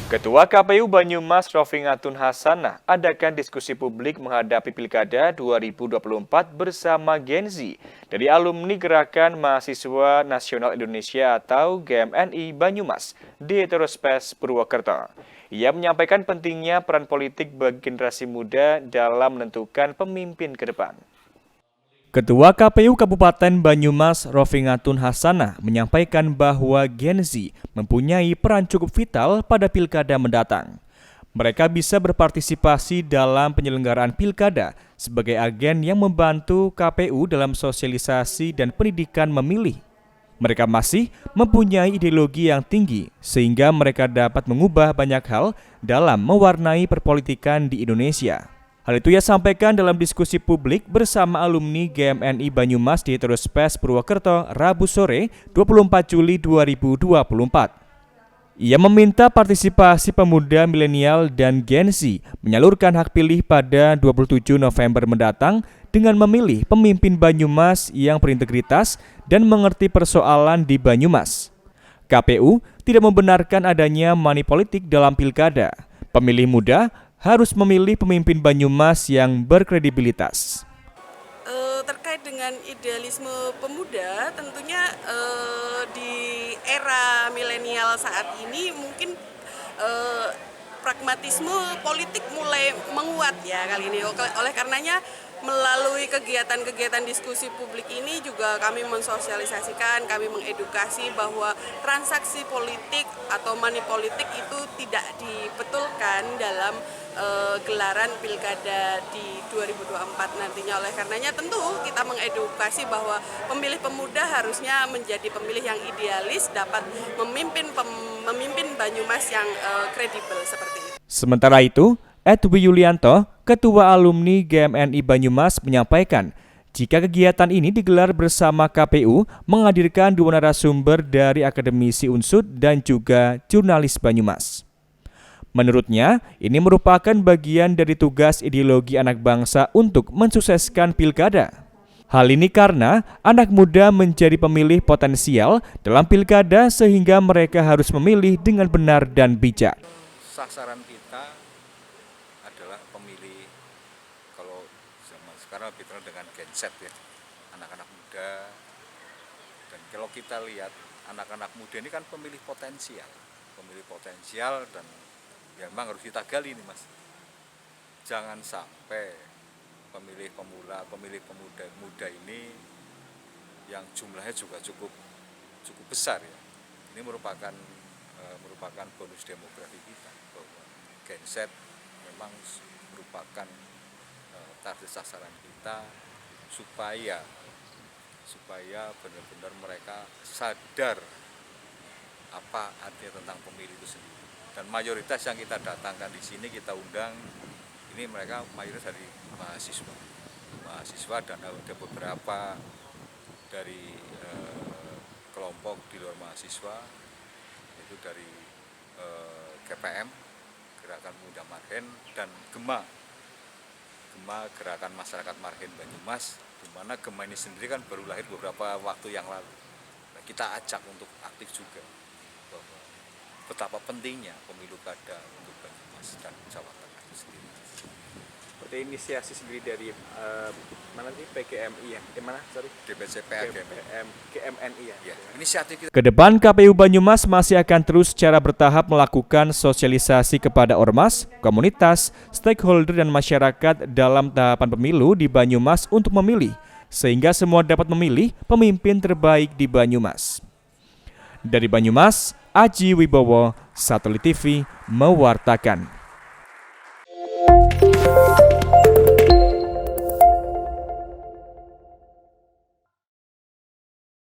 Ketua KPU Banyumas Rofingatun Hasanah adakan diskusi publik menghadapi Pilkada 2024 bersama Gen Z dari alumni Gerakan Mahasiswa Nasional Indonesia atau GMNI Banyumas di Heterospes Purwokerto. Ia menyampaikan pentingnya peran politik bagi generasi muda dalam menentukan pemimpin ke depan. Ketua KPU Kabupaten Banyumas Rofingatun Hasanah menyampaikan bahwa Gen Z mempunyai peran cukup vital pada pilkada mendatang. Mereka bisa berpartisipasi dalam penyelenggaraan pilkada sebagai agen yang membantu KPU dalam sosialisasi dan pendidikan memilih. Mereka masih mempunyai ideologi yang tinggi sehingga mereka dapat mengubah banyak hal dalam mewarnai perpolitikan di Indonesia. Hal itu ia sampaikan dalam diskusi publik bersama alumni GMNI Banyumas di Heterospes Purwokerto Rabu sore 24 Juli 2024. Ia meminta partisipasi pemuda milenial dan Gen Z menyalurkan hak pilih pada 27 November mendatang dengan memilih pemimpin Banyumas yang berintegritas dan mengerti persoalan di Banyumas. KPU tidak membenarkan adanya money politik dalam pilkada. Pemilih muda harus memilih pemimpin Banyumas yang berkredibilitas. Terkait dengan idealisme pemuda, tentunya di era milenial saat ini mungkin pragmatisme politik mulai menguat ya kali ini. Oleh karenanya melalui kegiatan-kegiatan diskusi publik ini juga kami mensosialisasikan, kami mengedukasi bahwa transaksi politik atau money politik itu tidak dibetulkan dalam gelaran pilkada di 2024 nantinya. Oleh karenanya tentu kita mengedukasi bahwa pemilih pemuda harusnya menjadi pemilih yang idealis, dapat memimpin Banyumas yang kredibel seperti itu. Sementara itu, Edwi Yulianto, Ketua Alumni GMNI Banyumas menyampaikan, jika kegiatan ini digelar bersama KPU, menghadirkan dua narasumber dari akademisi Unsud dan juga jurnalis Banyumas. Menurutnya, ini merupakan bagian dari tugas ideologi anak bangsa untuk mensukseskan pilkada. Hal ini karena anak muda menjadi pemilih potensial dalam pilkada sehingga mereka harus memilih dengan benar dan bijak. Sasaran kita adalah pemilih, kalau zaman sekarang lebih terkenal dengan Gen Z ya, anak-anak muda. Dan kalau kita lihat anak-anak muda ini kan pemilih potensial dan ya memang harus kita gali nih Mas. Jangan sampai pemilih pemuda ini yang jumlahnya juga cukup besar ya. Ini merupakan bonus demografi kita bahwa Gen Z memang merupakan target sasaran kita supaya benar-benar mereka sadar apa artinya tentang pemilih itu sendiri. Dan mayoritas yang kita datangkan di sini, kita undang, ini mereka mayoritas dari mahasiswa dan ada beberapa dari kelompok di luar mahasiswa, yaitu dari GPM, Gerakan Pemuda Marhen, dan GEMA Gerakan Masyarakat Marhen Banyumas, di mana GEMA ini sendiri kan baru lahir beberapa waktu yang lalu. Nah, kita ajak untuk aktif juga bahwa betapa pentingnya pemilu kada untuk Banyumas dan Jawa Tengah itu sendiri. Berarti inisiasi sendiri dari mana sih PGMI ya? DPCPA GMNI ya. Ya, inisiatif kita. Kedepan KPU Banyumas masih akan terus secara bertahap melakukan sosialisasi kepada ormas, komunitas, stakeholder dan masyarakat dalam tahapan pemilu di Banyumas untuk memilih, sehingga semua dapat memilih pemimpin terbaik di Banyumas. Dari Banyumas, Aji Wibowo, Satelit TV, mewartakan.